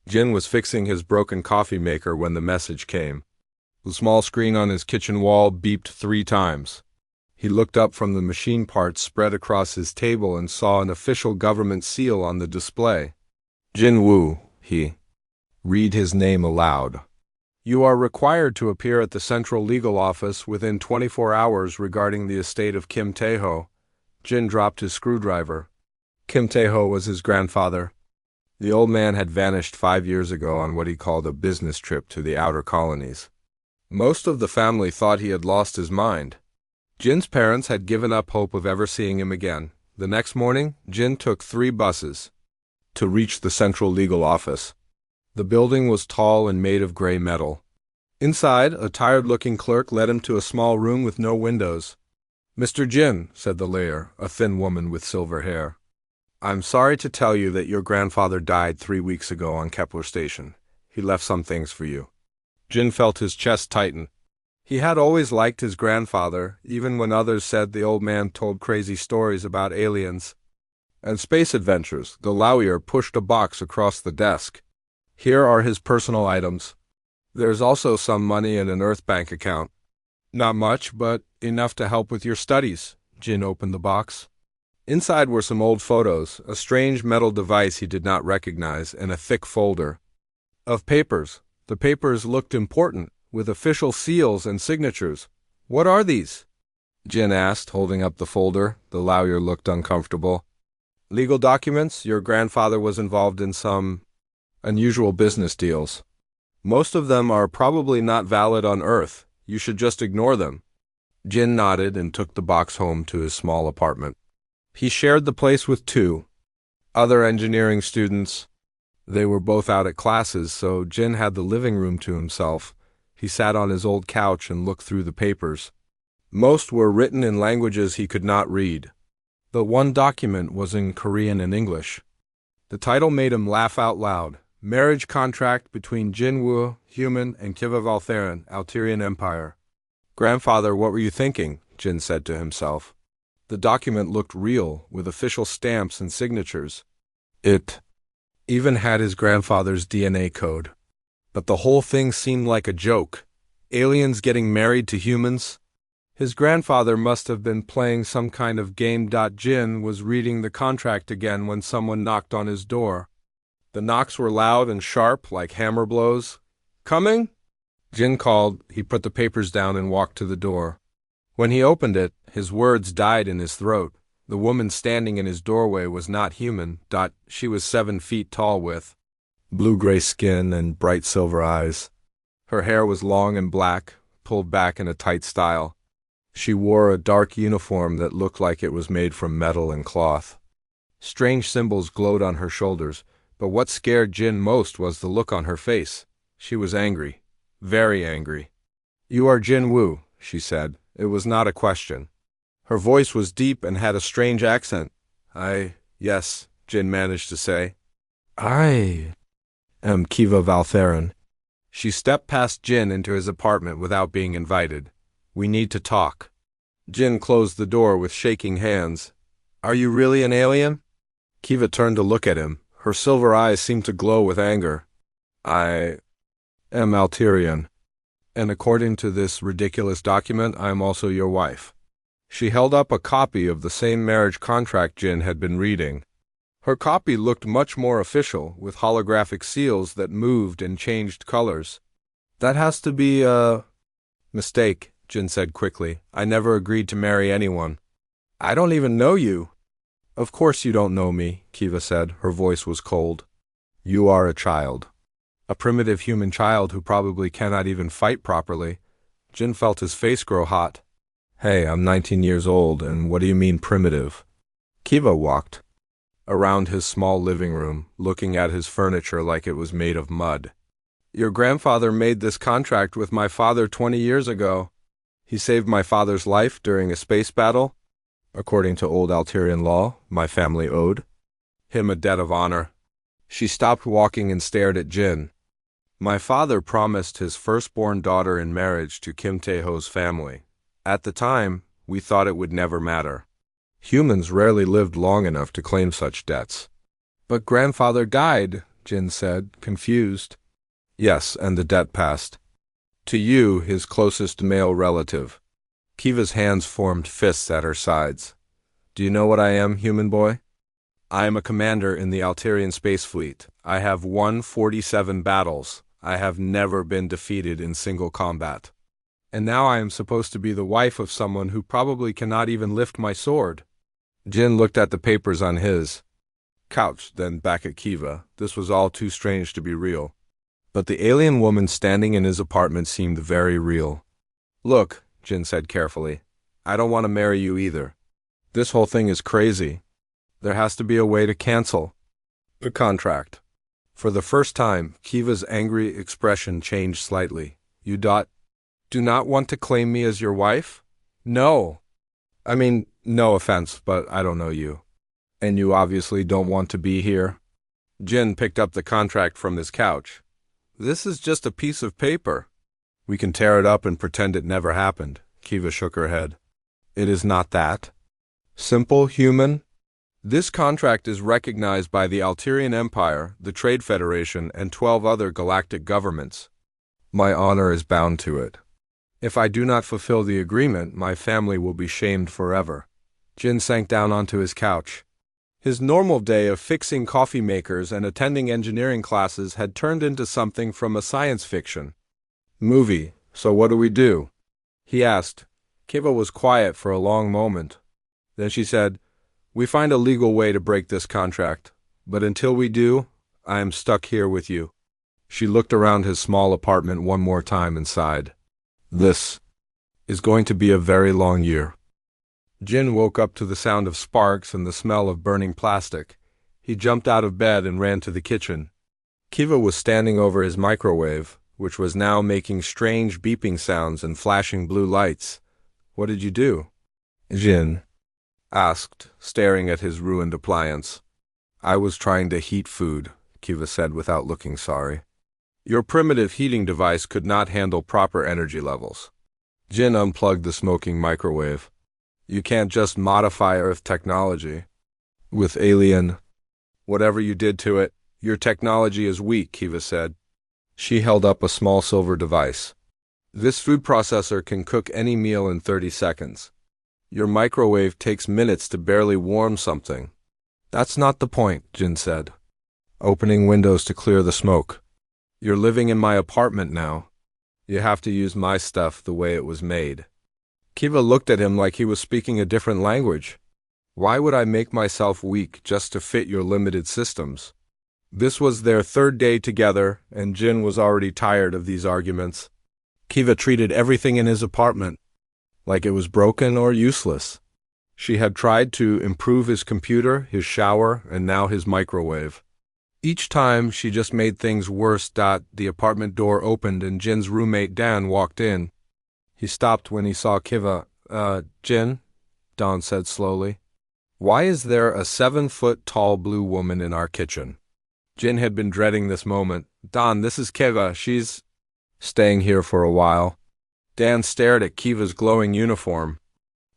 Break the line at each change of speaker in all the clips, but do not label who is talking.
Jin was fixing his broken coffee maker when the message came. The small screen on his kitchen wall beeped 3 times. He looked up from the machine parts spread across his table and saw an official government seal on the display. Jin Woo, he. Read his name aloud. You are required to appear at the Central Legal Office within 24 hours regarding the estate of Kim Tae-ho. Jin dropped his screwdriver. Kim Tae-ho was his grandfather. The old man had vanished 5 years ago on what he called a business trip to the outer colonies. Most of the family thought he had lost his mind. Jin's parents had given up hope of ever seeing him again. The next morning, Jin took 3 buses to reach the Central Legal Office. The building was tall and made of gray metal. Inside, a tired-looking clerk led him to a small room with no windows. "Mr. Jin," said the lawyer, a thin woman with silver hair. "I'm sorry to tell you that your grandfather died 3 weeks ago on Kepler Station. He left some things for you." Jin felt his chest tighten. He had always liked his grandfather, even when others said the old man told crazy stories about aliens and space adventures. The lawyer pushed a box across the desk. "Here are his personal items. There's also some money in an Earth Bank account. Not much, but enough to help with your studies." Jin opened the box. Inside were some old photos, a strange metal device he did not recognize, and a thick folder of papers. The papers looked important, with official seals and signatures. "What are these?" Jin asked, holding up the folder. The lawyer looked uncomfortable. "Legal documents. Your grandfather was involved in some unusual business deals. Most of them are probably not valid on Earth. You should just ignore them." Jin nodded and took the box home to his small apartment. He shared the place with 2 other engineering students. They were both out at classes, so Jin had the living room to himself. He sat on his old couch and looked through the papers. Most were written in languages he could not read. The one document was in Korean and English. The title made him laugh out loud. Marriage Contract between Jin Woo, Human, and Kiva Valtheran, Alterian Empire. "Grandfather, what were you thinking?" Jin said to himself. The document looked real, with official stamps and signatures. It even had his grandfather's DNA code. But the whole thing seemed like a joke. Aliens getting married to humans? His grandfather must have been playing some kind of game. Jin was reading the contract again when someone knocked on his door. The knocks were loud and sharp, like hammer blows. "Coming?" Jin called. He put the papers down and walked to the door. When he opened it, his words died in his throat. The woman standing in his doorway was not human. She was 7 feet tall with blue-gray skin and bright silver eyes. Her hair was long and black, pulled back in a tight style. She wore a dark uniform that looked like it was made from metal and cloth. Strange symbols glowed on her shoulders, but what scared Jin most was the look on her face. She was angry, very angry. "You are Jin Woo," she said. It was not a question. Her voice was deep and had a strange accent. Yes," Jin managed to say. "I am Kiva Valtheran." She stepped past Jin into his apartment without being invited. "We need to talk." Jin closed the door with shaking hands. "Are you really an alien?" Kiva turned to look at him. Her silver eyes seemed to glow with anger. "I am Alterian. And according to this ridiculous document, I am also your wife." She held up a copy of the same marriage contract Jin had been reading. Her copy looked much more official, with holographic seals that moved and changed colors. "That has to be a mistake," Jin said quickly. "I never agreed to marry anyone." "I don't even know you." "Of course you don't know me," Kiva said. Her voice was cold. "You are a child. A primitive human child who probably cannot even fight properly." Jin felt his face grow hot. "Hey, I'm 19 years old, and what do you mean primitive?" Kiva walked around his small living room, looking at his furniture like it was made of mud. "Your grandfather made this contract with my father 20 years ago. He saved my father's life during a space battle. According to old Alterian law, my family owed him a debt of honor." She stopped walking and stared at Jin. "My father promised his firstborn daughter in marriage to Kim Tae-ho's family. At the time, we thought it would never matter. Humans rarely lived long enough to claim such debts." "But grandfather died," Jin said, confused. Yes, and the debt passed. To you, his closest male relative. Kiva's hands formed fists at her sides. Do you know what I am, human boy? I am a commander in the Altarian space fleet. I have won 47 battles. I have never been defeated in single combat. And now I am supposed to be the wife of someone who probably cannot even lift my sword. Jin looked at the papers on his couch, then back at Kiva. This was all too strange to be real. But the alien woman standing in his apartment seemed very real. Look, Jin said carefully, I don't want to marry you either. This whole thing is crazy. There has to be a way to cancel the contract. For the first time, Kiva's angry expression changed slightly. You do not want to claim me as your wife? No. I mean, no offense, but I don't know you. And you obviously don't want to be here? Jin picked up the contract from his couch. This is just a piece of paper. We can tear it up and pretend it never happened. Kiva shook her head. It is not that. Simple, human? This contract is recognized by the Altarian Empire, the Trade Federation, and 12 other galactic governments. My honor is bound to it. If I do not fulfill the agreement, my family will be shamed forever. Jin sank down onto his couch. His normal day of fixing coffee makers and attending engineering classes had turned into something from a science fiction movie. So what do we do? He asked. Kiva was quiet for a long moment. Then she said, We find a legal way to break this contract, but until we do, I am stuck here with you. She looked around his small apartment one more time and sighed. This is going to be a very long year. Jin woke up to the sound of sparks and the smell of burning plastic. He jumped out of bed and ran to the kitchen. Kiva was standing over his microwave, which was now making strange beeping sounds and flashing blue lights. What did you do? Jin asked, staring at his ruined appliance. I was trying to heat food, Kiva said without looking sorry. Your primitive heating device could not handle proper energy levels. Jin unplugged the smoking microwave. You can't just modify Earth technology. With alien. Whatever you did to it, your technology is weak, Kiva said. She held up a small silver device. This food processor can cook any meal in 30 seconds. Your microwave takes minutes to barely warm something. That's not the point, Jin said, opening windows to clear the smoke. You're living in my apartment now. You have to use my stuff the way it was made. Kiva looked at him like he was speaking a different language. Why would I make myself weak just to fit your limited systems? This was their third day together, and Jin was already tired of these arguments. Kiva treated everything in his apartment like it was broken or useless. She had tried to improve his computer, his shower, and now his microwave. Each time, she just made things worse. The apartment door opened and Jin's roommate Dan walked in. He stopped when he saw Kiva. Jin, Don said slowly. Why is there a 7-foot-tall blue woman in our kitchen? Jin had been dreading this moment. Don, this is Kiva. She's staying here for a while. Dan stared at Kiva's glowing uniform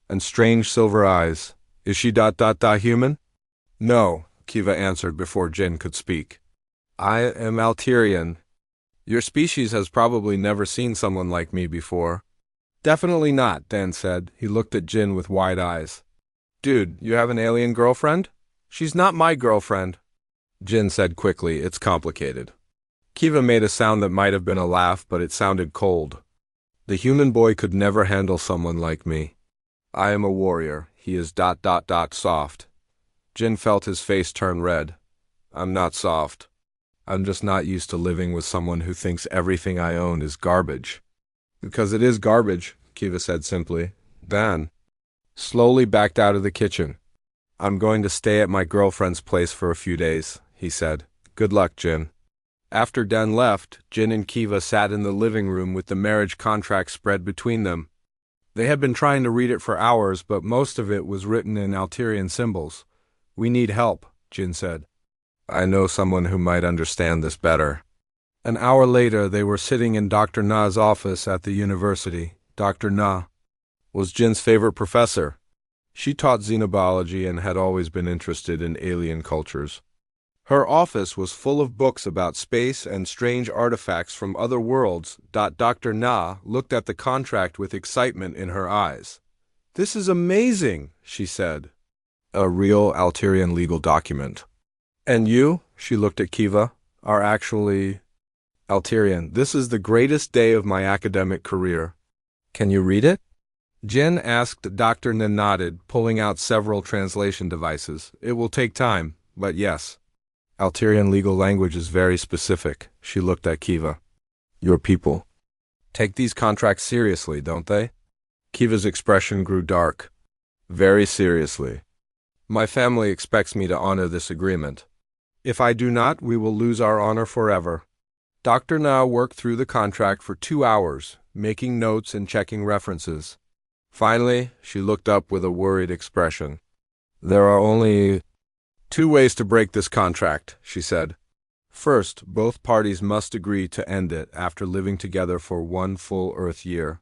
and strange silver eyes. Is she human? No, Kiva answered before Jin could speak. I am Altarian. Your species has probably never seen someone like me before. Definitely not, Dan said. He looked at Jin with wide eyes. Dude, you have an alien girlfriend? She's not my girlfriend. Jin said quickly, it's complicated. Kiva made a sound that might have been a laugh, but it sounded cold. The human boy could never handle someone like me. I am a warrior. He is soft. Jin felt his face turn red. I'm not soft. I'm just not used to living with someone who thinks everything I own is garbage. Because it is garbage, Kiva said simply. Dan slowly backed out of the kitchen. I'm going to stay at my girlfriend's place for a few days, he said. Good luck, Jin. After Dan left, Jin and Kiva sat in the living room with the marriage contract spread between them. They had been trying to read it for hours, but most of it was written in Altarian symbols. We need help, Jin said. I know someone who might understand this better. An hour later, they were sitting in Dr. Na's office at the university. Dr. Na was Jin's favorite professor. She taught xenobiology and had always been interested in alien cultures. Her office was full of books about space and strange artifacts from other worlds. Dr. Na looked at the contract with excitement in her eyes. "This is amazing," she said. "A real Alterian legal document." "And you," she looked at Kiva, "are actually Alterian. This is the greatest day of my academic career." "Can you read it?" Jin asked. Dr. Na nodded, pulling out several translation devices. "It will take time, but yes." Alterian legal language is very specific. She looked at Kiva. "Your people take these contracts seriously, don't they?" Kiva's expression grew dark. "Very seriously. My family expects me to honor this agreement. If I do not, we will lose our honor forever." Dr. Na worked through the contract for 2 hours, making notes and checking references. Finally, she looked up with a worried expression. "There are only 2 ways to break this contract," she said. "First, both parties must agree to end it after living together for 1 full Earth year."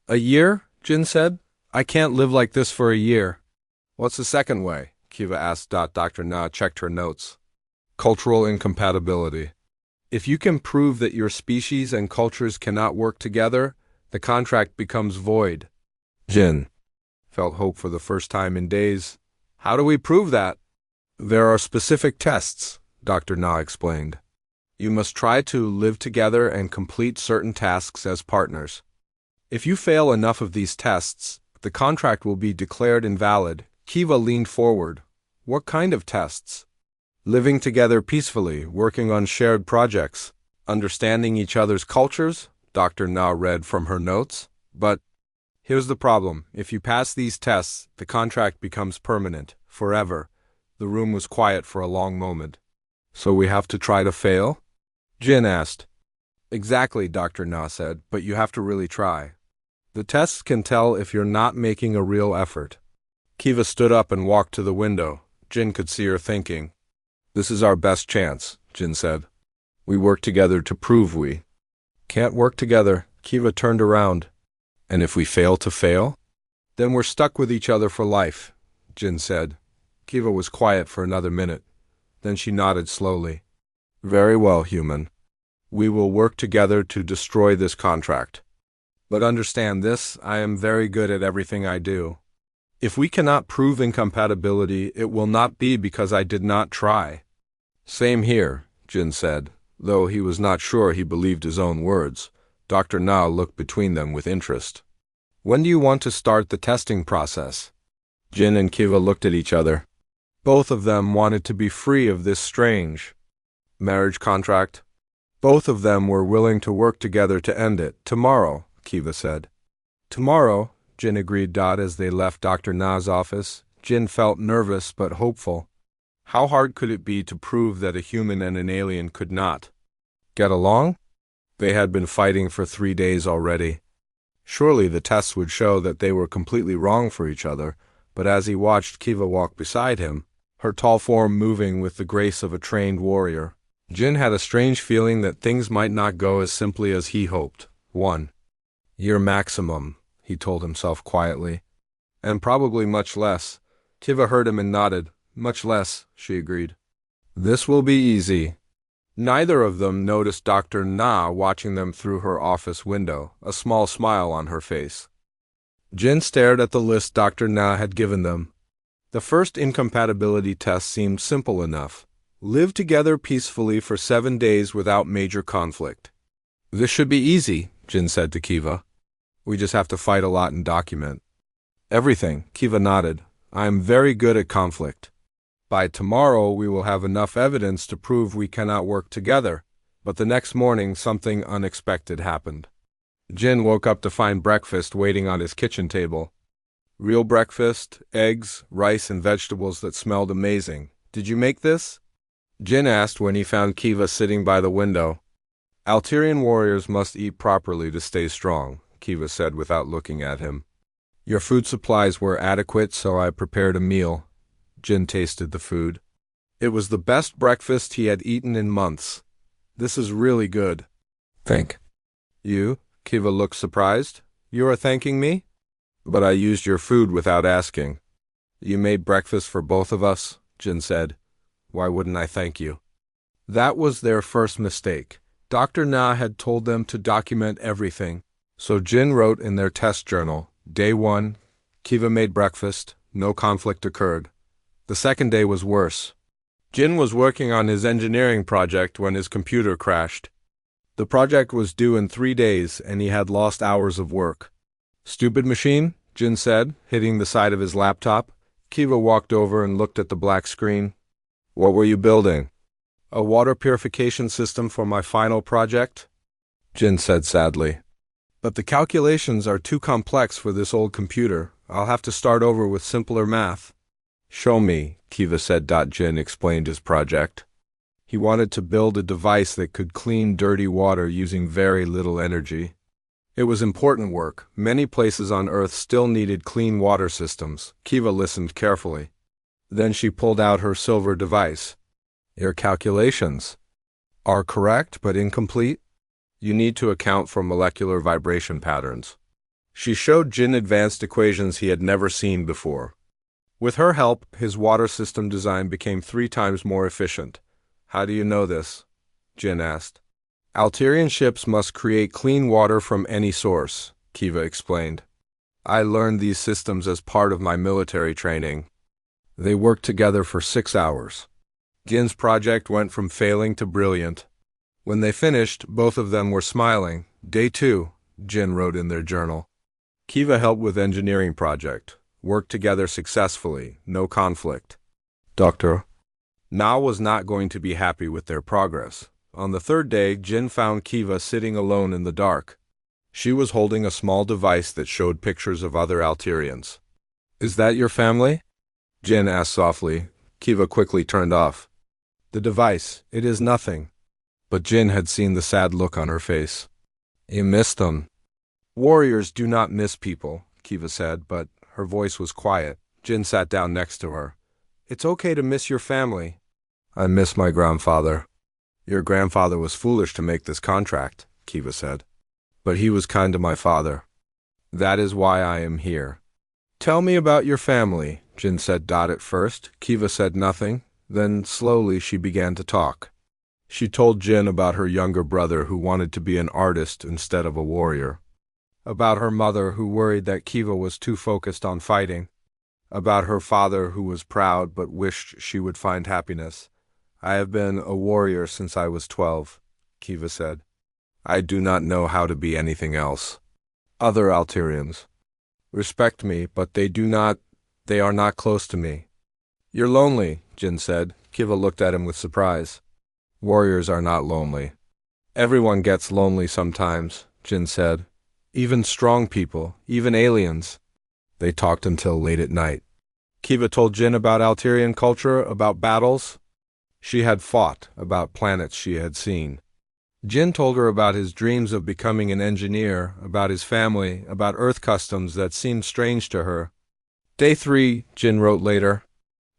"A year?" Jin said. "I can't live like this for a year." "What's the second way?" Kiva asked. Dr. Na checked her notes. "Cultural incompatibility. If you can prove that your species and cultures cannot work together, the contract becomes void." Jin felt hope for the first time in days. "How do we prove that?" "There are specific tests," Dr. Na explained. "You must try to live together and complete certain tasks as partners. If you fail enough of these tests, the contract will be declared invalid." Kiva leaned forward. "What kind of tests?" "Living together peacefully, working on shared projects, understanding each other's cultures," Dr. Na read from her notes. "But here's the problem. If you pass these tests, the contract becomes permanent, forever." The room was quiet for a long moment. "So we have to try to fail?" Jin asked. "Exactly," Dr. Na said, "but you have to really try. The tests can tell if you're not making a real effort." Kiva stood up and walked to the window. Jin could see her thinking. "This is our best chance," Jin said. "We work together to prove we can't work together." Kiva turned around. "And if we fail to fail?" "Then we're stuck with each other for life," Jin said. Kiva was quiet for another minute. Then she nodded slowly. "Very well, human. We will work together to destroy this contract. But understand this, I am very good at everything I do. If we cannot prove incompatibility, it will not be because I did not try." "Same here," Jin said, though he was not sure he believed his own words. Dr. Na looked between them with interest. "When do you want to start the testing process?" Jin and Kiva looked at each other. Both of them wanted to be free of this strange marriage contract. Both of them were willing to work together to end it. "Tomorrow," Kiva said. "Tomorrow," Jin agreed. As they left Dr. Na's office, Jin felt nervous but hopeful. How hard could it be to prove that a human and an alien could not get along? They had been fighting for 3 days already. Surely the tests would show that they were completely wrong for each other, but as he watched Kiva walk beside him, her tall form moving with the grace of a trained warrior, Jin had a strange feeling that things might not go as simply as he hoped. 1 year maximum, he told himself quietly. "And probably much less." Kiva heard him and nodded. "Much less," she agreed. "This will be easy." Neither of them noticed Dr. Na watching them through her office window, a small smile on her face. Jin stared at the list Dr. Na had given them. The first incompatibility test seemed simple enough. Live together peacefully for 7 days without major conflict. "This should be easy," Jin said to Kiva. "We just have to fight a lot and document everything." Kiva nodded. "I am very good at conflict. By tomorrow we will have enough evidence to prove we cannot work together." But the next morning something unexpected happened. Jin woke up to find breakfast waiting on his kitchen table. Real breakfast, eggs, rice, and vegetables that smelled amazing. "Did you make this?" Jin asked when he found Kiva sitting by the window. "Alterian warriors must eat properly to stay strong," Kiva said without looking at him. "Your food supplies were adequate, so I prepared a meal." Jin tasted the food. It was the best breakfast he had eaten in months. "This is really good." "Thank you." Kiva looked surprised. "You are thanking me?" "But I used your food without asking." "You made breakfast for both of us," Jin said. Why wouldn't I thank you? That was their first mistake. Dr. Na had told them to document everything. So Jin wrote in their test journal, Day 1, Kiva made breakfast, no conflict occurred. The second day was worse. Jin was working on his engineering project when his computer crashed. The project was due in 3 days, and he had lost hours of work. Stupid machine, Jin said, hitting the side of his laptop. Kiva walked over and looked at the black screen. What were you building? A water purification system for my final project? Jin said sadly. But the calculations are too complex for this old computer. I'll have to start over with simpler math. Show me, Kiva said. Jin explained his project. He wanted to build a device that could clean dirty water using very little energy. It was important work. Many places on Earth still needed clean water systems. Kiva listened carefully. Then she pulled out her silver device. Your calculations are correct but incomplete. You need to account for molecular vibration patterns. She showed Jin advanced equations he had never seen before. With her help, his water system design became 3 times more efficient. How do you know this? Jin asked. Alterian ships must create clean water from any source, Kiva explained. I learned these systems as part of my military training. They worked together for 6 hours. Jin's project went from failing to brilliant. When they finished, both of them were smiling. Day 2, Jin wrote in their journal. Kiva helped with engineering project. Worked together successfully. No conflict. Dr. Na was not going to be happy with their progress. On the 3rd day, Jin found Kiva sitting alone in the dark. She was holding a small device that showed pictures of other Alterians. Is that your family? Jin asked softly. Kiva quickly turned off. The device, it is nothing. But Jin had seen the sad look on her face. You missed them. Warriors do not miss people, Kiva said, but her voice was quiet. Jin sat down next to her. It's okay to miss your family. I miss my grandfather. Your grandfather was foolish to make this contract, Kiva said. But he was kind to my father. That is why I am here. Tell me about your family, Jin said. At first, Kiva said nothing. Then slowly she began to talk. She told Jin about her younger brother who wanted to be an artist instead of a warrior. About her mother who worried that Kiva was too focused on fighting. About her father who was proud but wished she would find happiness. I have been a warrior since I was 12, Kiva said. I do not know how to be anything else. Other Alterians respect me, but they are not close to me. You're lonely, Jin said. Kiva looked at him with surprise. Warriors are not lonely. Everyone gets lonely sometimes, Jin said. Even strong people, even aliens. They talked until late at night. Kiva told Jin about Alterian culture, about battles she had fought, about planets she had seen. Jin told her about his dreams of becoming an engineer, about his family, about Earth customs that seemed strange to her. Day 3, Jin wrote later.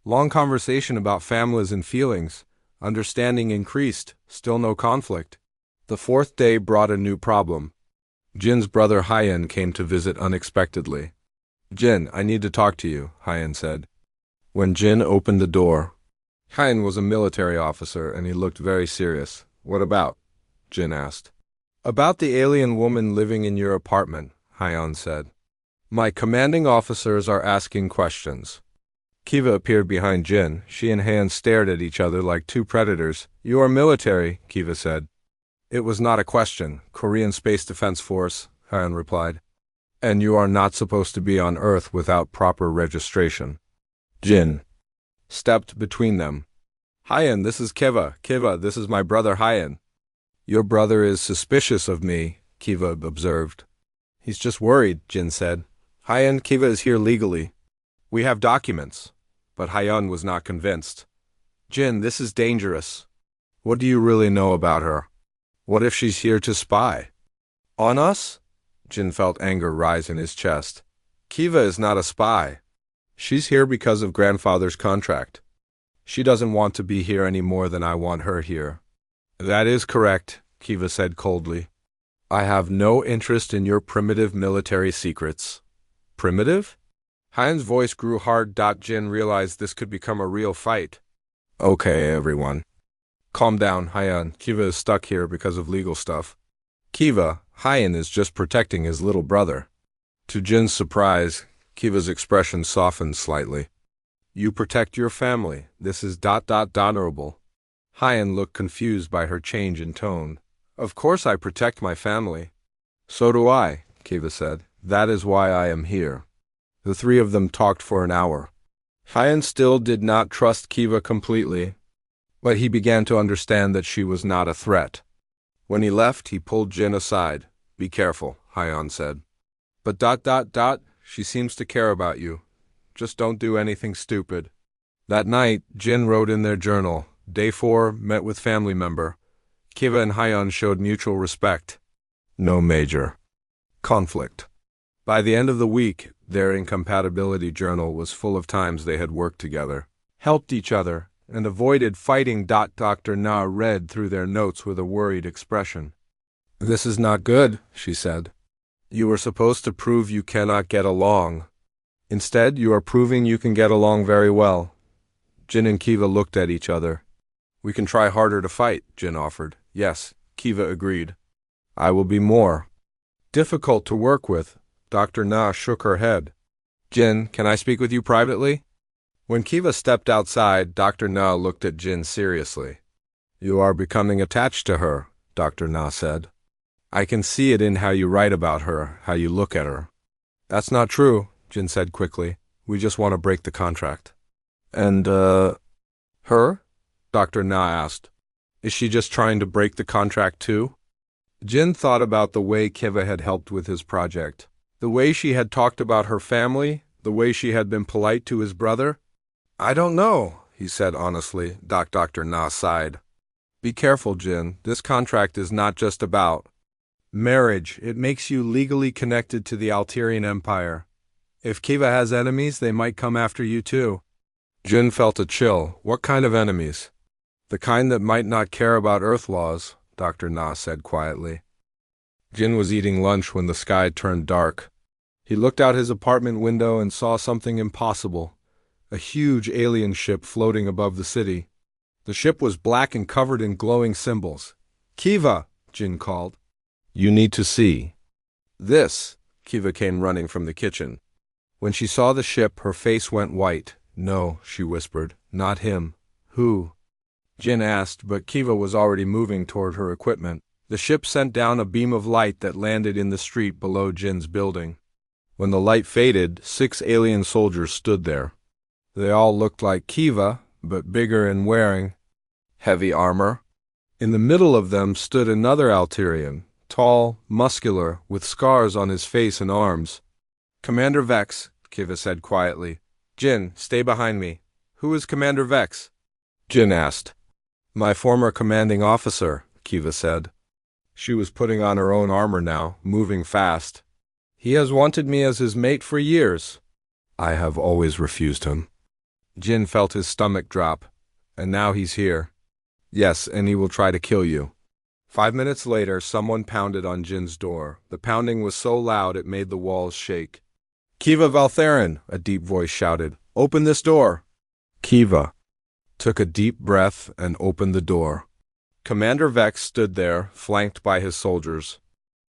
Long conversation about families and feelings. Understanding increased, still no conflict. The 4th day brought a new problem. Jin's brother Hyen came to visit unexpectedly. Jin, I need to talk to you, Hyen said. When Jin opened the door, Hyen was a military officer and he looked very serious. What about? Jin asked. About the alien woman living in your apartment, Hyen said. My commanding officers are asking questions. Kiva appeared behind Jin. She and Han stared at each other like two predators. You are military, Kiva said. It was not a question. Korean Space Defense Force, Han replied. And you are not supposed to be on Earth without proper registration. Jin stepped between them. Hyen, this is Kiva. Kiva, this is my brother Hyen. Your brother is suspicious of me, Kiva observed. He's just worried, Jin said. Hyen, Kiva is here legally. We have documents. But Hyen was not convinced. Jin, this is dangerous. What do you really know about her? What if she's here to spy? On us? Jin felt anger rise in his chest. Kiva is not a spy. She's here because of grandfather's contract. She doesn't want to be here any more than I want her here. That is correct, Kiva said coldly. I have no interest in your primitive military secrets. Primitive? Hyen's voice grew hard. Jin realized this could become a real fight. Okay, everyone. Calm down, Hyan. Kiva is stuck here because of legal stuff. Kiva, Hyan is just protecting his little brother. To Jin's surprise, Kiva's expression softened slightly. You protect your family. This is honorable. Hyan looked confused by her change in tone. Of course I protect my family. So do I, Kiva said. That is why I am here. The three of them talked for an hour. Hyan still did not trust Kiva completely, but he began to understand that she was not a threat. When he left, he pulled Jin aside. Be careful, Hyan said. But she seems to care about you. Just don't do anything stupid. That night, Jin wrote in their journal. Day 4, met with family member. Kiva and Hyan showed mutual respect. No major conflict. By the end of the week, their incompatibility journal was full of times they had worked together, helped each other, and avoided fighting. Dr. Na read through their notes with a worried expression. This is not good, she said. You were supposed to prove you cannot get along. Instead, you are proving you can get along very well. Jin and Kiva looked at each other. We can try harder to fight, Jin offered. Yes, Kiva agreed. I will be more difficult to work with. Dr. Na shook her head. Jin, can I speak with you privately? When Kiva stepped outside, Dr. Na looked at Jin seriously. You are becoming attached to her, Dr. Na said. I can see it in how you write about her, how you look at her. That's not true, Jin said quickly. We just want to break the contract. And, her? Dr. Na asked. Is she just trying to break the contract too? Jin thought about the way Kiva had helped with his project, the way she had talked about her family, the way she had been polite to his brother. I don't know, he said honestly. Dr. Na sighed. Be careful, Jin. This contract is not just about marriage. It makes you legally connected to the Alterian Empire. If Kiva has enemies, they might come after you too. Jin felt a chill. What kind of enemies? The kind that might not care about Earth laws, Dr. Na said quietly. Jin was eating lunch when the sky turned dark. He looked out his apartment window and saw something impossible. A huge alien ship floating above the city. The ship was black and covered in glowing symbols. Kiva, Jin called. You need to see this. Kiva came running from the kitchen. When she saw the ship, her face went white. No, she whispered. Not him. Who? Jin asked, but Kiva was already moving toward her equipment. The ship sent down a beam of light that landed in the street below Jin's building. When the light faded, 6 alien soldiers stood there. They all looked like Kiva, but bigger and wearing heavy armor. In the middle of them stood another Alterian, tall, muscular, with scars on his face and arms. Commander Vex, Kiva said quietly. Jin, stay behind me. Who is Commander Vex? Jin asked. My former commanding officer, Kiva said. She was putting on her own armor now, moving fast. He has wanted me as his mate for years. I have always refused him. Jin felt his stomach drop. And now he's here. Yes, and he will try to kill you. 5 minutes later, someone pounded on Jin's door. The pounding was so loud it made the walls shake. Kiva Valtherin, a deep voice shouted. Open this door. Kiva took a deep breath and opened the door. Commander Vex stood there, flanked by his soldiers.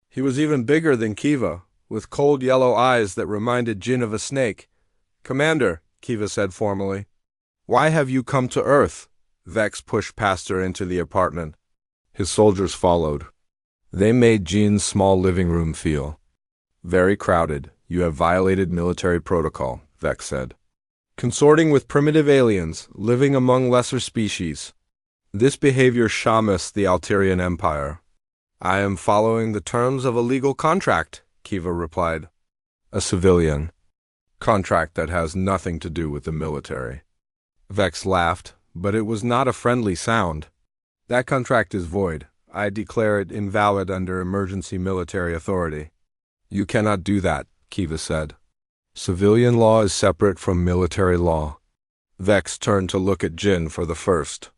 He was even bigger than Kiva, with cold yellow eyes that reminded Jin of a snake. Commander, Kiva said formally. Why have you come to Earth? Vex pushed past her into the apartment. His soldiers followed. They made Jin's small living room feel very crowded. You have violated military protocol, Vex said. Consorting with primitive aliens, living among lesser species. This behavior shamus the Alterian Empire. I am following the terms of a legal contract, Kiva replied. A civilian contract that has nothing to do with the military. Vex laughed, but it was not a friendly sound. That contract is void. I declare it invalid under emergency military authority. You cannot do that, Kiva said. Civilian law is separate from military law. Vex turned to look at Jin for the first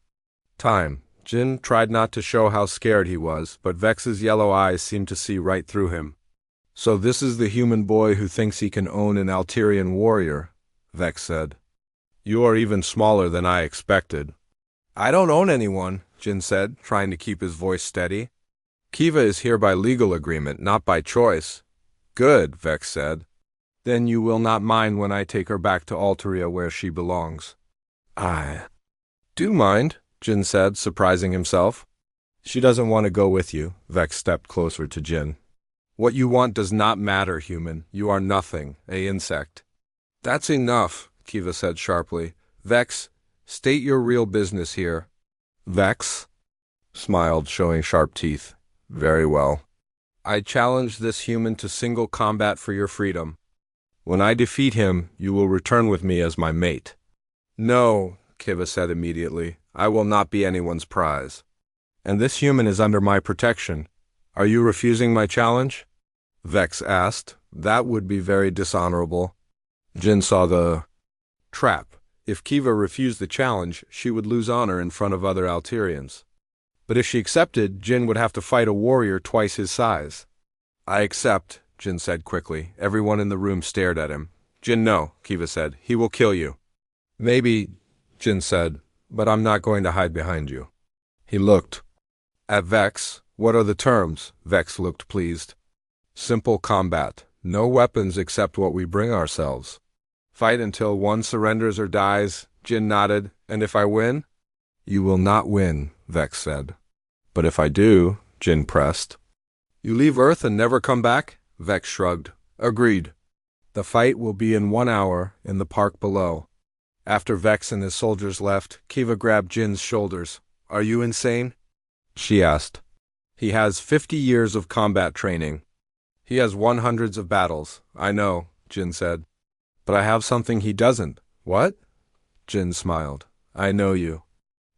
time. Jin tried not to show how scared he was, but Vex's yellow eyes seemed to see right through him. So this is the human boy who thinks he can own an Alterian warrior, Vex said. You are even smaller than I expected. I don't own anyone, Jin said, trying to keep his voice steady. Kiva is here by legal agreement, not by choice. Good, Vex said. Then you will not mind when I take her back to Alteria where she belongs. I do mind, Jin said, surprising himself. She doesn't want to go with you. Vex stepped closer to Jin. What you want does not matter, human. You are nothing, a insect. That's enough, Kiva said sharply. Vex, state your real business here. Vex smiled, showing sharp teeth. Very well. I challenge this human to single combat for your freedom. When I defeat him, you will return with me as my mate. No, Kiva said immediately. I will not be anyone's prize. And this human is under my protection. Are you refusing my challenge? Vex asked. That would be very dishonorable. Jin saw the trap. If Kiva refused the challenge, she would lose honor in front of other Alterians. But if she accepted, Jin would have to fight a warrior twice his size. I accept, Jin said quickly. Everyone in the room stared at him. Jin, no, Kiva said. He will kill you. Maybe, Jin said, but I'm not going to hide behind you. He looked at Vex. What are the terms? Vex looked pleased. Simple combat. No weapons except what we bring ourselves. Fight until one surrenders or dies, Jin nodded. And if I win? You will not win, Vex said. But if I do, Jin pressed. You leave Earth and never come back? Vex shrugged. Agreed. The fight will be in 1 hour in the park below. After Vex and his soldiers left, Kiva grabbed Jin's shoulders. Are you insane? She asked. He has 50 years of combat training. He has won hundreds of battles. I know, Jin said. But I have something he doesn't. What? Jin smiled. I know you.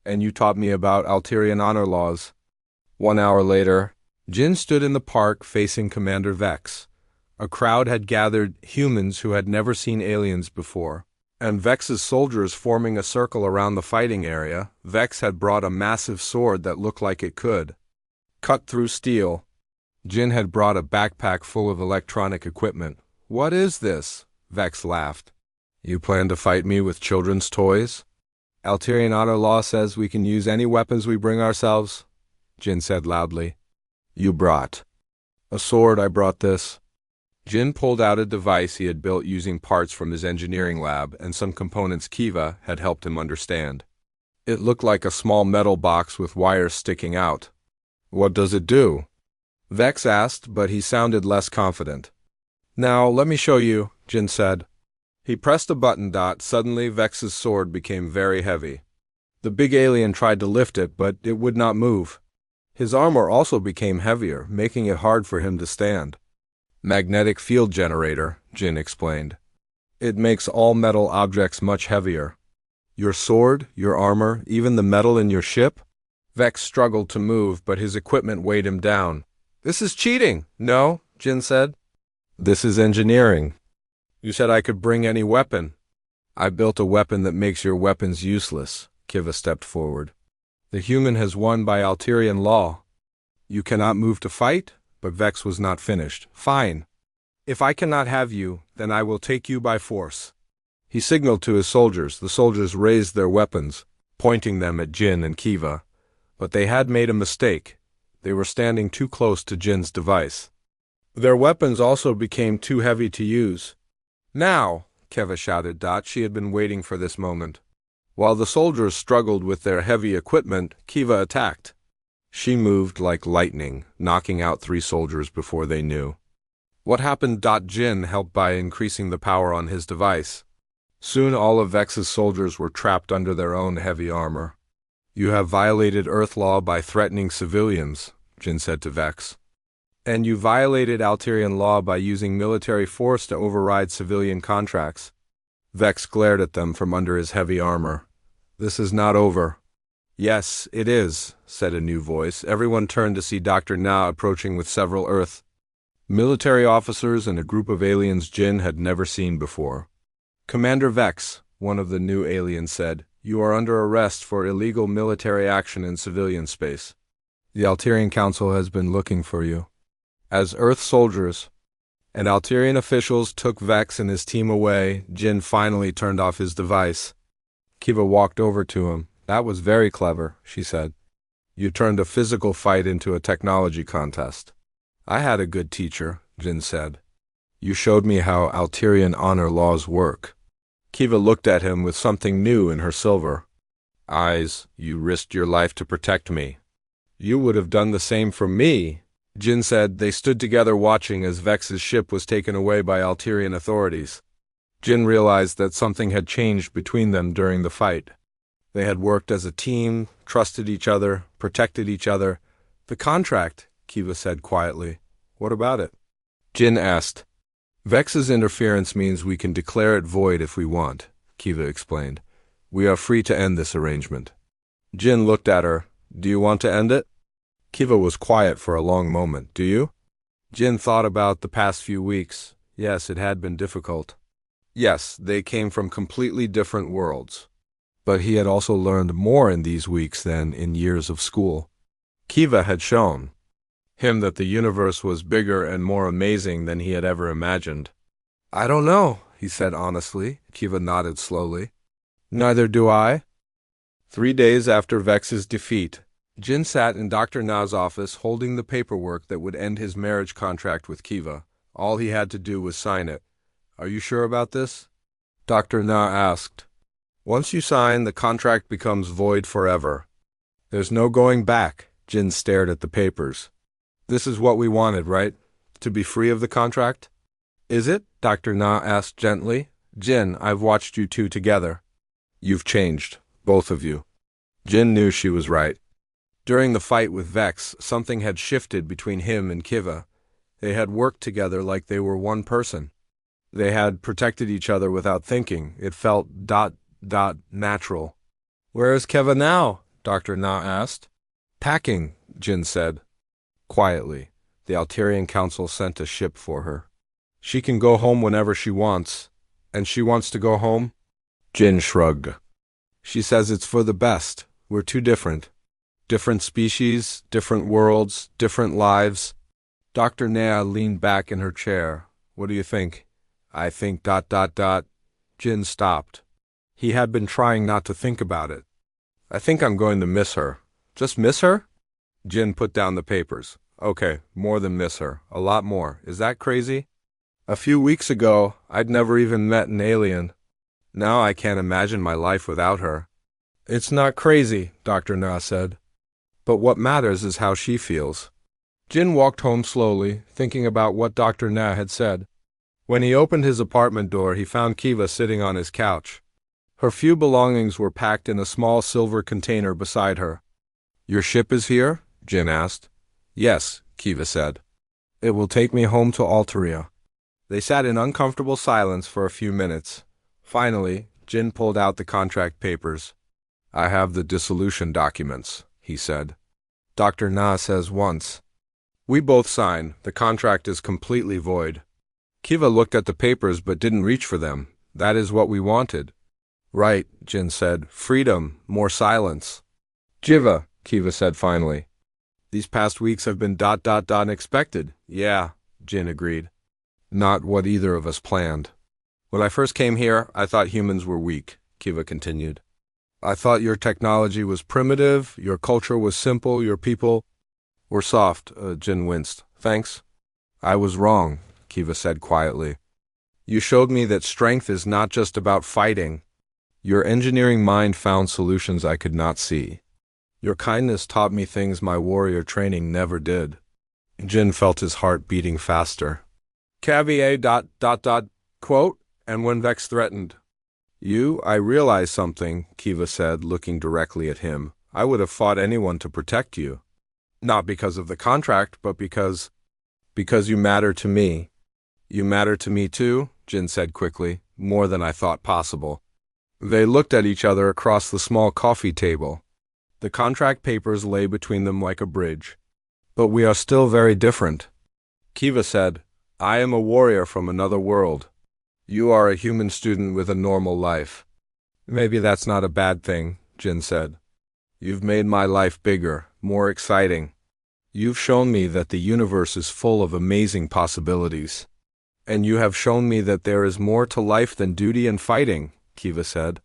And you taught me about Alterian honor laws. 1 hour later, Jin stood in the park facing Commander Vex. A crowd had gathered humans who had never seen aliens before, and Vex's soldiers forming a circle around the fighting area. Vex had brought a massive sword that looked like it could cut through steel. Jin had brought a backpack full of electronic equipment. What is this? Vex laughed. You plan to fight me with children's toys? Alterian honor law says we can use any weapons we bring ourselves, Jin said loudly. You brought a sword. I brought this. Jin pulled out a device he had built using parts from his engineering lab and some components Kiva had helped him understand. It looked like a small metal box with wires sticking out. What does it do? Vex asked, but he sounded less confident. Now, let me show you, Jin said. He pressed a button. Suddenly, Vex's sword became very heavy. The big alien tried to lift it, but it would not move. His armor also became heavier, making it hard for him to stand. Magnetic field generator, Jin explained. It makes all metal objects much heavier. Your sword, your armor, even the metal in your ship? Vex struggled to move, but his equipment weighed him down. This is cheating. No, Jin said. This is engineering. You said I could bring any weapon. I built a weapon that makes your weapons useless. Kiva stepped forward. The human has won by Alterian law. You cannot move to fight? But Vex was not finished. Fine. If I cannot have you, then I will take you by force. He signaled to his soldiers. The soldiers raised their weapons, pointing them at Jin and Kiva. But they had made a mistake. They were standing too close to Jin's device. Their weapons also became too heavy to use. Now, Kiva shouted. She had been waiting for this moment. While the soldiers struggled with their heavy equipment, Kiva attacked. She moved like lightning, knocking out 3 soldiers before they knew what happened. Jin helped by increasing the power on his device. Soon all of Vex's soldiers were trapped under their own heavy armor. You have violated Earth law by threatening civilians, Jin said to Vex. And you violated Alterian law by using military force to override civilian contracts. Vex glared at them from under his heavy armor. This is not over. Yes, it is, said a new voice. Everyone turned to see Dr. Na approaching with several Earth military officers and a group of aliens Jin had never seen before. Commander Vex, one of the new aliens said, you are under arrest for illegal military action in civilian space. The Alterian Council has been looking for you. As Earth soldiers and Alterian officials took Vex and his team away, Jin finally turned off his device. Kiva walked over to him. That was very clever, she said. You turned a physical fight into a technology contest. I had a good teacher, Jin said. You showed me how Alterian honor laws work. Kiva looked at him with something new in her silver eyes. You risked your life to protect me. You would have done the same for me, Jin said. They stood together watching as Vex's ship was taken away by Alterian authorities. Jin realized that something had changed between them during the fight. They had worked as a team, trusted each other, protected each other. The contract, Kiva said quietly. What about it? Jin asked. Vex's interference means we can declare it void if we want, Kiva explained. We are free to end this arrangement. Jin looked at her. Do you want to end it? Kiva was quiet for a long moment. Do you? Jin thought about the past few weeks. Yes, it had been difficult. Yes, they came from completely different worlds. But he had also learned more in these weeks than in years of school. Kiva had shown him that the universe was bigger and more amazing than he had ever imagined. I don't know, he said honestly. Kiva nodded slowly. Neither do I. 3 days after Vex's defeat, Jin sat in Dr. Na's office holding the paperwork that would end his marriage contract with Kiva. All he had to do was sign it. Are you sure about this? Dr. Na asked. Once you sign, the contract becomes void forever. There's no going back. Jin stared at the papers. This is what we wanted, right? To be free of the contract? Is it? Dr. Na asked gently. Jin, I've watched you two together. You've changed, both of you. Jin knew she was right. During the fight with Vex, something had shifted between him and Kiva. They had worked together like they were one person. They had protected each other without thinking. It felt natural. Where is Kiva now? Dr. Na asked. Packing, Jin said. Quietly, the Alterian Council sent a ship for her. She can go home whenever she wants. And she wants to go home? Jin shrugged. She says it's for the best. We're too different. Different species, different worlds, different lives. Dr. Nea leaned back in her chair. What do you think? I think ... Jin stopped. He had been trying not to think about it. I think I'm going to miss her. Just miss her? Jin put down the papers. Okay, more than miss her. A lot more. Is that crazy? A few weeks ago, I'd never even met an alien. Now I can't imagine my life without her. It's not crazy, Dr. Na said. But what matters is how she feels. Jin walked home slowly, thinking about what Dr. Na had said. When he opened his apartment door, he found Kiva sitting on his couch. Her few belongings were packed in a small silver container beside her. Your ship is here? Jin asked. Yes, Kiva said. It will take me home to Alteria. They sat in uncomfortable silence for a few minutes. Finally, Jin pulled out the contract papers. I have the dissolution documents, he said. Dr. Na says once. We both sign. The contract is completely void. Kiva looked at the papers but didn't reach for them. That is what we wanted. Right, Jin said. Freedom, more silence. Jiva, Kiva said finally. These past weeks have been ... unexpected. Yeah, Jin agreed. Not what either of us planned. When I first came here, I thought humans were weak, Kiva continued. I thought your technology was primitive, your culture was simple, your people were soft, Jin winced. Thanks. I was wrong, Kiva said quietly. You showed me that strength is not just about fighting. Your engineering mind found solutions I could not see. Your kindness taught me things my warrior training never did. Jin felt his heart beating faster. Cavier ... quote, and when Vex threatened. I realize something, Kiva said, looking directly at him. I would have fought anyone to protect you. Not because of the contract, but because you matter to me. You matter to me too, Jin said quickly, more than I thought possible. They looked at each other across the small coffee table. The contract papers lay between them like a bridge. But we are still very different. Kiva said, I am a warrior from another world. You are a human student with a normal life. Maybe that's not a bad thing, Jin said. You've made my life bigger, more exciting. You've shown me that the universe is full of amazing possibilities. And you have shown me that there is more to life than duty and fighting, Kiva said.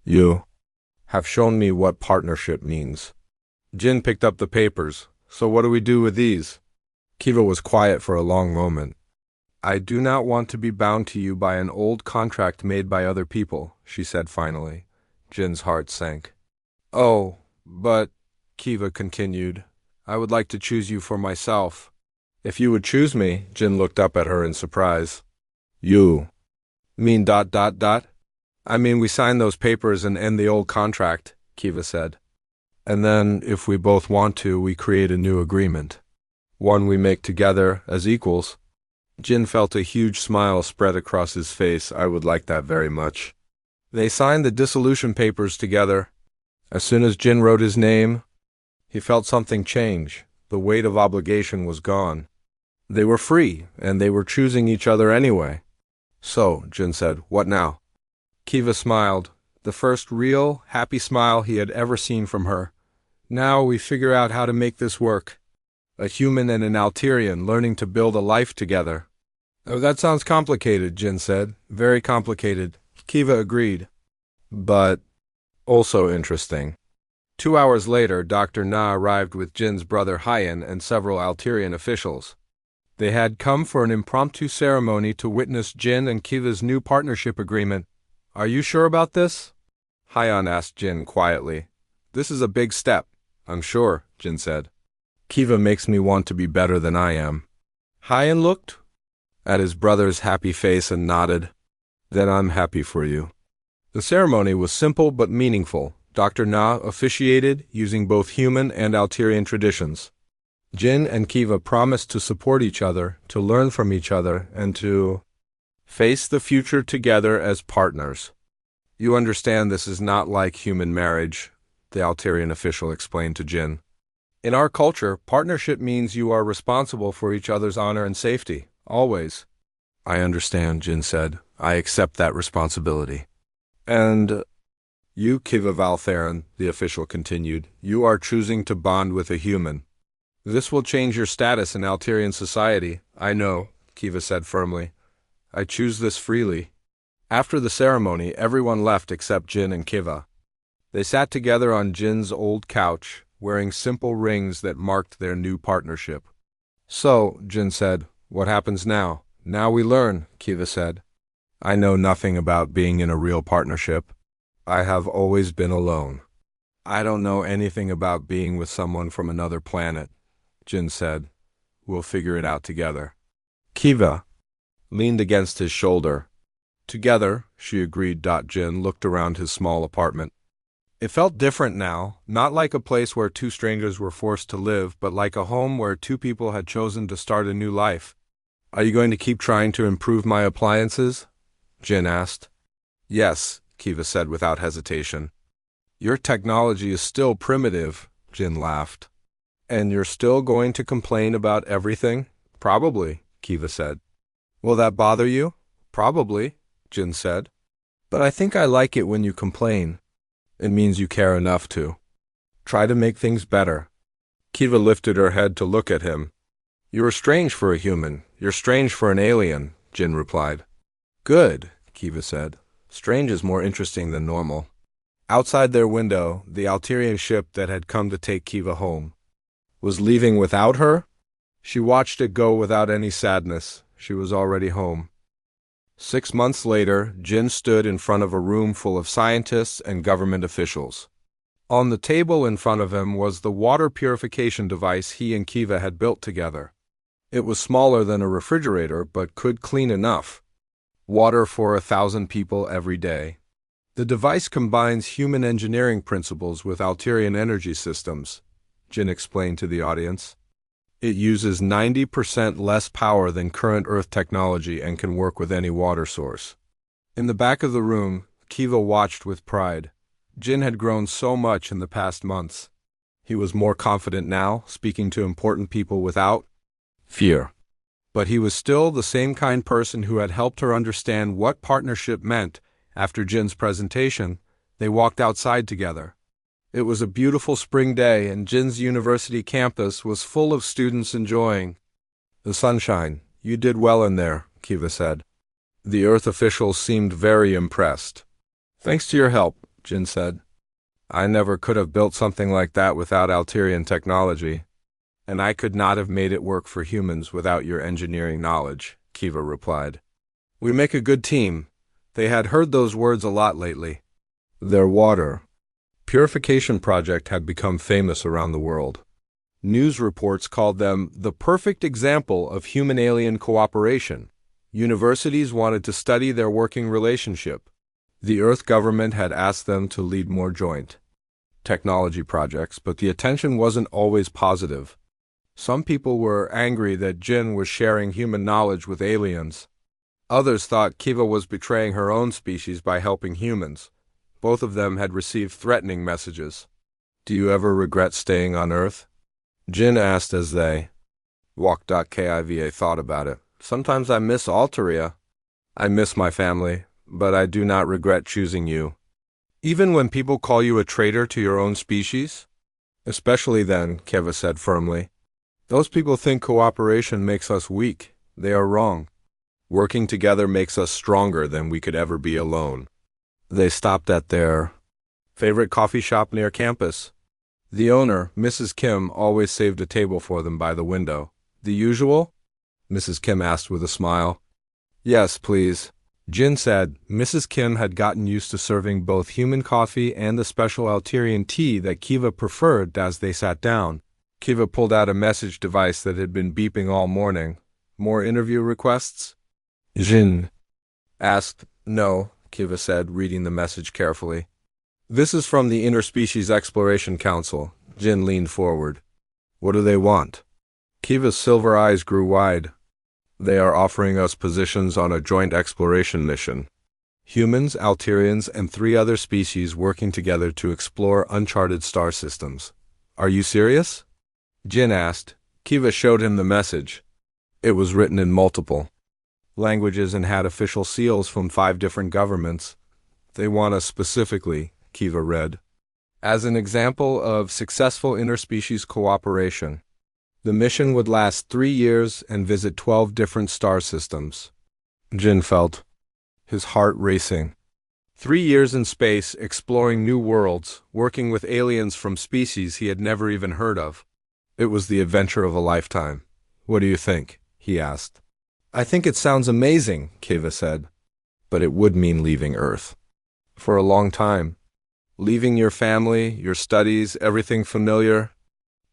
You have shown me what partnership means. Jin picked up the papers. So what do we do with these? Kiva was quiet for a long moment. I do not want to be bound to you by an old contract made by other people, she said finally. Jin's heart sank. Oh, but, Kiva continued, I would like to choose you for myself. If you would choose me, Jin looked up at her in surprise. You mean ... I mean, we sign those papers and end the old contract, Kiva said. And then, if we both want to, we create a new agreement. One we make together as equals. Jin felt a huge smile spread across his face. I would like that very much. They signed the dissolution papers together. As soon as Jin wrote his name, he felt something change. The weight of obligation was gone. They were free, and they were choosing each other anyway. So, Jin said, what now? Kiva smiled, the first real, happy smile he had ever seen from her. Now we figure out how to make this work. A human and an Alterian learning to build a life together. Oh, that sounds complicated, Jin said. Very complicated. Kiva agreed. But also interesting. 2 hours later, Dr. Na arrived with Jin's brother Hyan and several Alterian officials. They had come for an impromptu ceremony to witness Jin and Kiva's new partnership agreement. Are you sure about this? Hyan asked Jin quietly. This is a big step. I'm sure, Jin said. Kiva makes me want to be better than I am. Hyan looked at his brother's happy face and nodded. Then I'm happy for you. The ceremony was simple but meaningful. Dr. Na officiated using both human and Alterian traditions. Jin and Kiva promised to support each other, to learn from each other, and to face the future together as partners. You understand this is not like human marriage, the Alterian official explained to Jin. In our culture, partnership means you are responsible for each other's honor and safety, always. I understand, Jin said. I accept that responsibility. And you, Kiva Valtheron, the official continued, you are choosing to bond with a human. This will change your status in Alterian society. I know, Kiva said firmly. I choose this freely. After the ceremony, everyone left except Jin and Kiva. They sat together on Jin's old couch, wearing simple rings that marked their new partnership. So, Jin said, what happens now? Now we learn, Kiva said. I know nothing about being in a real partnership. I have always been alone. I don't know anything about being with someone from another planet, Jin said. We'll figure it out together. Kiva leaned against his shoulder. Together, she agreed. Jin looked around his small apartment. It felt different now, not like a place where two strangers were forced to live, but like a home where two people had chosen to start a new life. Are you going to keep trying to improve my appliances? Jin asked. Yes, Kiva said without hesitation. Your technology is still primitive, Jin laughed. And you're still going to complain about everything? Probably, Kiva said. Will that bother you? Probably, Jin said. But I think I like it when you complain. It means you care enough to try to make things better. Kiva lifted her head to look at him. You are strange for a human. You're strange for an alien, Jin replied. Good, Kiva said. Strange is more interesting than normal. Outside their window, the Alterian ship that had come to take Kiva home was leaving without her. She watched it go without any sadness. She was already home. 6 months later, Jin stood in front of a room full of scientists and government officials. On the table in front of him was the water purification device he and Kiva had built together. It was smaller than a refrigerator, but could clean enough water for 1,000 people every day. The device combines human engineering principles with Alterian energy systems, Jin explained to the audience. It uses 90% less power than current Earth technology and can work with any water source. In the back of the room, Kiva watched with pride. Jin had grown so much in the past months. He was more confident now, speaking to important people without fear. But he was still the same kind person who had helped her understand what partnership meant. After Jin's presentation, they walked outside together. It was a beautiful spring day, and Jin's university campus was full of students enjoying the sunshine. You did well in there, Kiva said. The Earth officials seemed very impressed. Thanks to your help, Jin said. I never could have built something like that without Alterian technology, and I could not have made it work for humans without your engineering knowledge, Kiva replied. We make a good team. They had heard those words a lot lately. Their water purification project had become famous around the world. News reports called them the perfect example of human-alien cooperation. Universities wanted to study their working relationship. The Earth government had asked them to lead more joint technology projects, but the attention wasn't always positive. Some people were angry that Jin was sharing human knowledge with aliens. Others thought Kiva was betraying her own species by helping humans. Both of them had received threatening messages. Do you ever regret staying on Earth? Jin asked as they walked. Kiva thought about it. Sometimes I miss Alteria. I miss my family, but I do not regret choosing you. Even when people call you a traitor to your own species? Especially then, Kiva said firmly. Those people think cooperation makes us weak. They are wrong. Working together makes us stronger than we could ever be alone. They stopped at their favorite coffee shop near campus. The owner, Mrs. Kim, always saved a table for them by the window. The usual? Mrs. Kim asked with a smile. Yes, please. Jin said. Mrs. Kim had gotten used to serving both human coffee and the special Alterian tea that Kiva preferred as they sat down. Kiva pulled out a message device that had been beeping all morning. More interview requests? Jin asked. No, Kiva said, reading the message carefully. This is from the Interspecies Exploration Council. Jin leaned forward. What do they want? Kiva's silver eyes grew wide. They are offering us positions on a joint exploration mission. Humans, Alterians, and 3 other species working together to explore uncharted star systems. Are you serious? Jin asked. Kiva showed him the message. It was written in multiple languages and had official seals from 5 different governments. They want us specifically, Kiva read, as an example of successful interspecies cooperation. The mission would last 3 years and visit 12 different star systems. Jin felt his heart racing. 3 years in space, exploring new worlds, working with aliens from species he had never even heard of. It was the adventure of a lifetime. What do you think? He asked. I think it sounds amazing, Kiva said. But it would mean leaving Earth. For a long time. Leaving your family, your studies, everything familiar.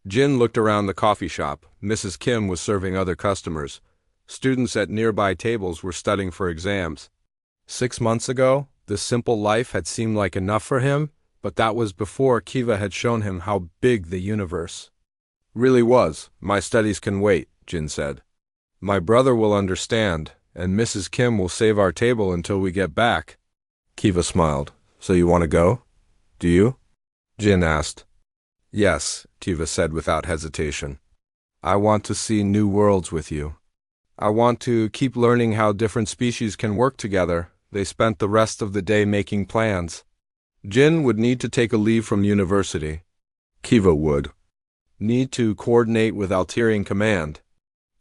Jin looked around the coffee shop. Mrs. Kim was serving other customers. Students at nearby tables were studying for exams. 6 months ago, this simple life had seemed like enough for him, but that was before Kiva had shown him how big the universe really was. My studies can wait, Jin said. My brother will understand, and Mrs. Kim will save our table until we get back. Kiva smiled. So you want to go? Do you? Jin asked. Yes, Kiva said without hesitation. I want to see new worlds with you. I want to keep learning how different species can work together. They spent the rest of the day making plans. Jin would need to take a leave from university. Kiva would need to coordinate with Alterian Command.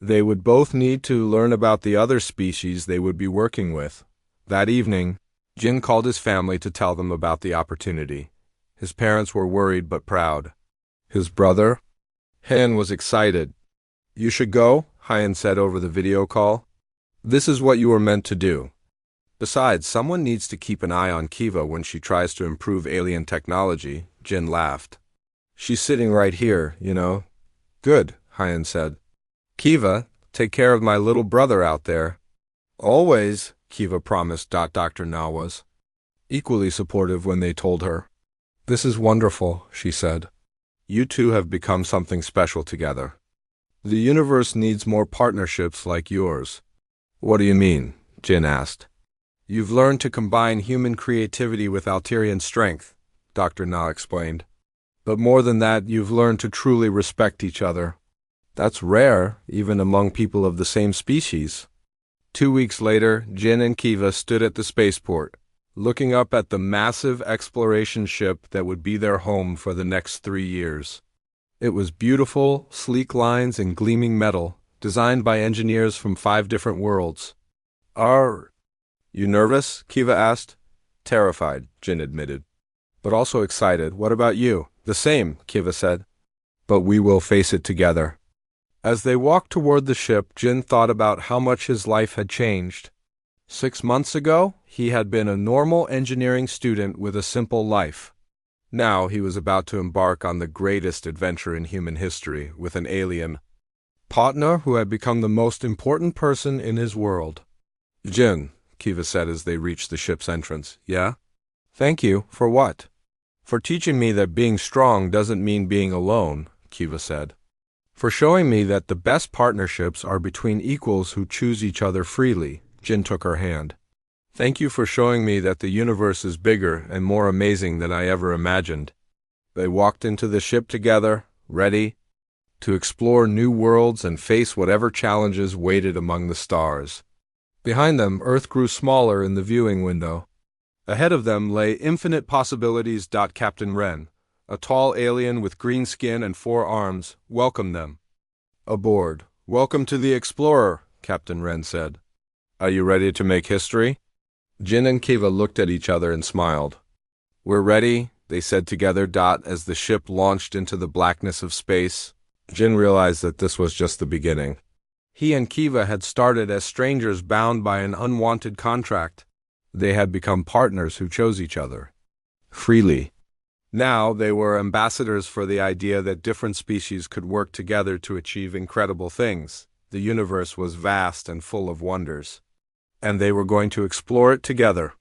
They would both need to learn about the other species they would be working with. That evening, Jin called his family to tell them about the opportunity. His parents were worried but proud. His brother, Hyen, was excited. You should go, Hyen said over the video call. This is what you were meant to do. Besides, someone needs to keep an eye on Kiva when she tries to improve alien technology, Jin laughed. She's sitting right here, you know. Good, Hyen said. Kiva, take care of my little brother out there. Always, Kiva promised. Dr. Na was equally supportive when they told her. This is wonderful, she said. You two have become something special together. The universe needs more partnerships like yours. What do you mean? Jin asked. You've learned to combine human creativity with Alterian strength, Dr. Na explained. But more than that, you've learned to truly respect each other. That's rare, even among people of the same species. 2 weeks later, Jin and Kiva stood at the spaceport, looking up at the massive exploration ship that would be their home for the next 3 years. It was beautiful, sleek lines and gleaming metal, designed by engineers from 5 different worlds. Are you nervous? Kiva asked. Terrified, Jin admitted. but also excited. What about you? The same, Kiva said. But we will face it together. As they walked toward the ship, Jin thought about how much his life had changed. 6 months ago, he had been a normal engineering student with a simple life. Now he was about to embark on the greatest adventure in human history with an alien partner who had become the most important person in his world. Jin, Kiva said as they reached the ship's entrance. Yeah? Thank you. For what? For teaching me that being strong doesn't mean being alone, Kiva said. For showing me that the best partnerships are between equals who choose each other freely. Jin took her hand. Thank you for showing me that the universe is bigger and more amazing than I ever imagined. They walked into the ship together, ready to explore new worlds and face whatever challenges waited among the stars. Behind them, Earth grew smaller in the viewing window. Ahead of them lay infinite possibilities. Captain Wren, a tall alien with green skin and 4 arms, welcomed them. Aboard. Welcome to the Explorer, Captain Wren said. Are you ready to make history? Jin and Kiva looked at each other and smiled. We're ready, they said together. As the ship launched into the blackness of space, Jin realized that this was just the beginning. He and Kiva had started as strangers bound by an unwanted contract. They had become partners who chose each other freely. Now they were ambassadors for the idea that different species could work together to achieve incredible things. The universe was vast and full of wonders, and they were going to explore it together.